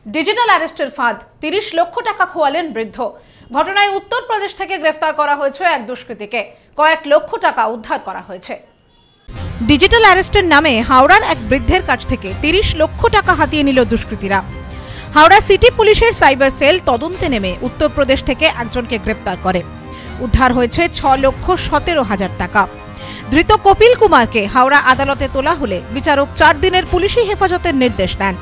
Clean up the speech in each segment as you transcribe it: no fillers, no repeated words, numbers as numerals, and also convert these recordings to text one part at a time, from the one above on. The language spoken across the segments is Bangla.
ডিজিটাল অ্যারেস্টের ফাঁদ, 30 লক্ষ টাকা খোয়ালেন বৃদ্ধ। ঘটনায় উত্তরপ্রদেশ থেকে গ্রেফতার করা হয়েছে এক দুষ্কৃতীকে। কয়েক লক্ষ টাকা উদ্ধার করা হয়েছে। ডিজিটাল অ্যারেস্টের নামে হাওড়ার এক বৃদ্ধের কাছ থেকে 30 লক্ষ টাকা হাতিয়ে নিল দুষ্কৃতীরা। হাওড়া সিটি পুলিশের সাইবার সেল তদন্তে নেমে উত্তরপ্রদেশ থেকে একজনকে গ্রেফতার করে। উদ্ধার হয়েছে 6,17,000 টাকা। ধৃত কপিল কুমারকে হাওড়া আদালতে তোলা হলে বিচারক 4 দিনের পুলিশি হেফাজতের নির্দেশ দেন।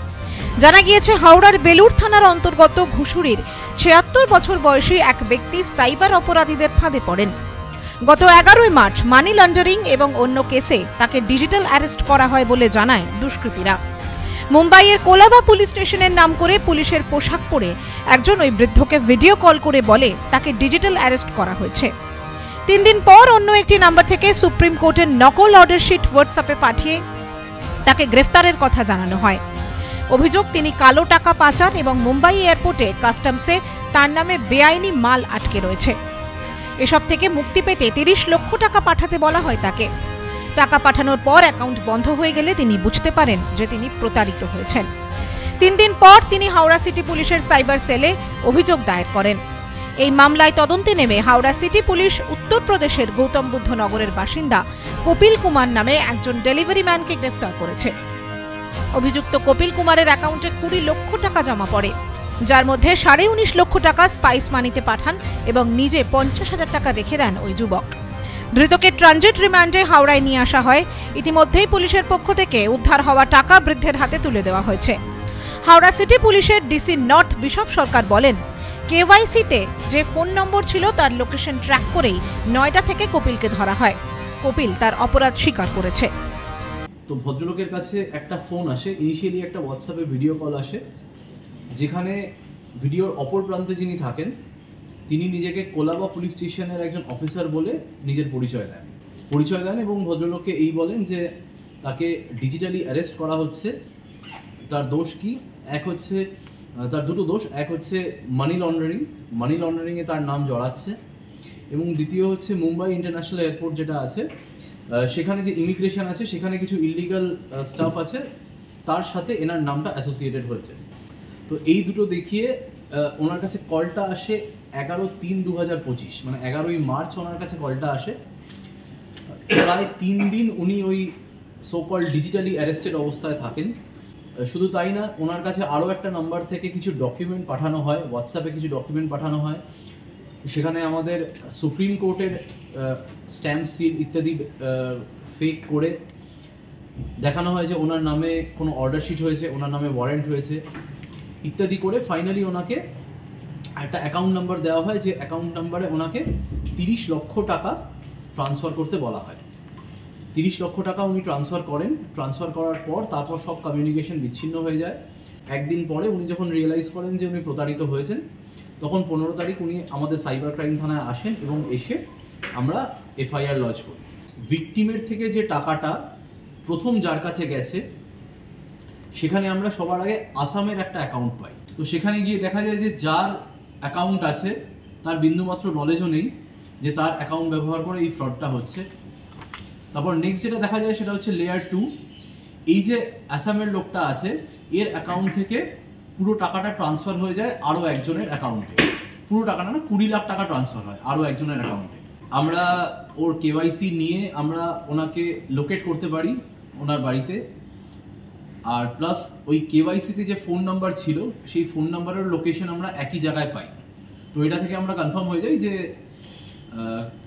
জানা গিয়েছে, হাওড়ার বেলুর থানার অন্তর্গত ঘুষুরির 76 বছর বয়সী এক ব্যক্তি সাইবার অপরাধীদের ফাঁদে পড়েন। গত 11 মার্চ মানি লন্ডারিং এবং অন্য কেসে তাকে ডিজিটাল অ্যারেস্ট করা হয় বলে জানায় দুষ্কৃতীরা। মুম্বাইয়ের কোলাবা পুলিশ স্টেশনের নাম করে পুলিশের পোশাক পরে একজন ওই বৃদ্ধকে ভিডিও কল করে বলে তাকে ডিজিটাল অ্যারেস্ট করা হয়েছে। 3 দিন পর অন্য একটি নাম্বার থেকে সুপ্রিম কোর্টের নকল অর্ডার শিট হোয়াটসঅ্যাপে পাঠিয়ে তাকে গ্রেফতারের কথা জানানো হয়। অভিযোগ, তিনি কালো টাকা পাচার এবং মুম্বাই এয়ারপোর্টে কাস্টমসে তার নামে বেআইনি মাল আটকে রয়েছে। এসব থেকে মুক্তি পেতে 30 লক্ষ টাকা পাঠাতে বলা হয় তাকে। টাকা পাঠানোর পর অ্যাকাউন্ট বন্ধ হয়ে গেলে তিনি বুঝতে পারেন যে তিনি প্রতারিত হয়েছেন। 3 দিন পর তিনি হাওড়া সিটি পুলিশের সাইবার সেলে অভিযোগ দায়ের করেন। এই মামলায় তদন্তে নেমে হাওড়া সিটি পুলিশ উত্তরপ্রদেশের গৌতম বুদ্ধ নগরের বাসিন্দা কপিল কুমার নামে একজন ডেলিভারি ম্যানকে গ্রেফতার করেছে। অভিযুক্ত কপিল কুমারের অ্যাকাউন্টে 20 লক্ষ টাকা জমা পড়ে, যার মধ্যে 19.5 লক্ষ টাকা স্পাইস মানিতে পাঠান এবং নিজে 50,000 টাকা রেখে দেন ওই যুবক। ধৃতকে ট্রানজিট রিমান্ডে হাওড়ায় নিয়ে আসা হয়। ইতিমধ্যেই পুলিশের পক্ষ থেকে উদ্ধার হওয়া টাকা বৃদ্ধের হাতে তুলে দেওয়া হয়েছে। হাওড়া সিটি পুলিশের ডিসি নর্থ বিশপ সরকার বলেন, কেওয়াইসিতে যে ফোন নম্বর ছিল তার লোকেশন ট্র্যাক করেই নয়ডা থেকে কপিলকে ধরা হয়। কপিল তার অপরাধ স্বীকার করেছে। তো ভদ্রলোকের কাছে একটা ফোন আসে, ইনিশিয়ালি একটা হোয়াটসঅ্যাপে ভিডিও কল আসে, যেখানে ভিডিওর অপর প্রান্তে যিনি থাকেন তিনি নিজেকে কোলাবা পুলিশ স্টেশনের একজন অফিসার বলে নিজের পরিচয় দেন এবং ভদ্রলোককে এই বলেন যে তাকে ডিজিটালি অ্যারেস্ট করা হচ্ছে। তার দোষ কি? তার দুটো দোষ। এক হচ্ছে মানি লন্ডারিংয়ে তার নাম জড়াচ্ছে, এবং দ্বিতীয় হচ্ছে মুম্বাই ইন্টারন্যাশনাল এয়ারপোর্ট যেটা আছে সেখানে যে ইমিগ্রেশন আছে সেখানে কিছু ইলিগাল স্টাফ আছে, তার সাথে এনার নামটা অ্যাসোসিয়েটেড হয়েছে। তো এই দুটো দেখিয়ে ওনার কাছে কলটা আসে 11/3/2025, মানে 11ই মার্চ ওনার কাছে কলটা আসে। প্রায় 3 দিন উনি ওই সোকল ডিজিটালি অ্যারেস্টেড অবস্থায় থাকেন। শুধু তাই না, ওনার কাছে আরও একটা নাম্বার থেকে কিছু ডকুমেন্ট পাঠানো হয়, হোয়াটসঅ্যাপে কিছু ডকুমেন্ট পাঠানো হয়। সেখানে আমাদের সুপ্রিম কোর্টের স্ট্যাম্প সিল ইত্যাদি ফেক করে দেখানো হয় যে ওনার নামে কোনো অর্ডার শিট হয়েছে, ওনার নামে ওয়ারেন্ট হয়েছে ইত্যাদি করে ফাইনালি ওনাকে একটা অ্যাকাউন্ট নাম্বার দেওয়া হয়, যে অ্যাকাউন্ট নাম্বারে ওনাকে 30 লক্ষ টাকা ট্রান্সফার করতে বলা হয়। 30 লক্ষ টাকা উনি ট্রান্সফার করেন। ট্রান্সফার করার পর তারপর সব কমিউনিকেশন বিচ্ছিন্ন হয়ে যায়। একদিন পরে উনি যখন রিয়েলাইজ করেন যে উনি প্রতারিত হয়েছেন, তখন 15 তারিখ উনি আমাদের সাইবার ক্রাইম থানায় আসেন এবং এসে আমরা FIR লজ করি। ভিকটিমের থেকে যে টাকাটা প্রথম যার কাছে গেছে, সেখানে আমরা সবার আগে আসামের একটা অ্যাকাউন্ট পাই। তো সেখানে গিয়ে দেখা যায় যে যার অ্যাকাউন্ট আছে তার বিন্দুমাত্র নলেজও নেই যে তার অ্যাকাউন্ট ব্যবহার করে এই ফ্রডটা হচ্ছে। তারপর নেক্সট যেটা দেখা যায় সেটা হচ্ছে লেয়ার 2। এই যে আসামের লোকটা আছে, এর অ্যাকাউন্ট থেকে পুরো টাকাটা ট্রান্সফার হয়ে যায় আরও একজনের অ্যাকাউন্টে। পুরো টাকাটা না, 20 লাখ টাকা ট্রান্সফার হয় আরও একজনের অ্যাকাউন্টে। আমরা ওর KYC নিয়ে আমরা ওনাকে লোকেট করতে পারি ওনার বাড়িতে। আর প্লাস ওই KYCতে যে ফোন নাম্বার ছিল সেই ফোন নাম্বারের লোকেশন আমরা একই জায়গায় পাই। তো এটা থেকে আমরা কনফার্ম হয়ে যাই যে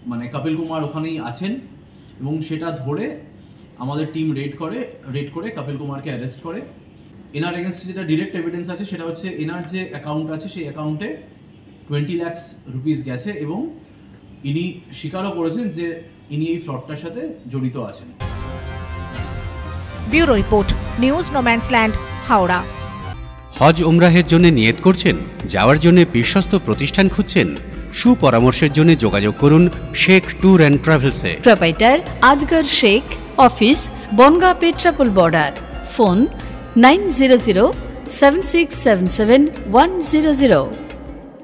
মানে কপিল কুমার ওখানেই আছেন, এবং সেটা ধরে আমাদের টিম রেড করে কপিল কুমারকে অ্যারেস্ট করে। এনার এগেনস্টে যেটা ডিরেক্ট এভিডেন্স আছে সেটা হচ্ছে এনার যে অ্যাকাউন্ট আছে সেই অ্যাকাউন্টে 20 লাখ রুপিস গেছে, এবং ইনি স্বীকারও করেছেন যে ইনি এই ফ্রডটার সাথে জড়িত আছেন। Bureau report, news no man's land, Howrah. হজ উমরাহের জন্য নিয়ত করছেন, যাওয়ার জন্য বিশ্বস্ত প্রতিষ্ঠান খুঁজছেন? সুপরামর্শের জন্য যোগাযোগ করুন শেখ ট্যুর অ্যান্ড ট্রাভেলসে। Proprietor Asgar Sheikh, office Bongaon Petrapole border. Phone 900 7677 100।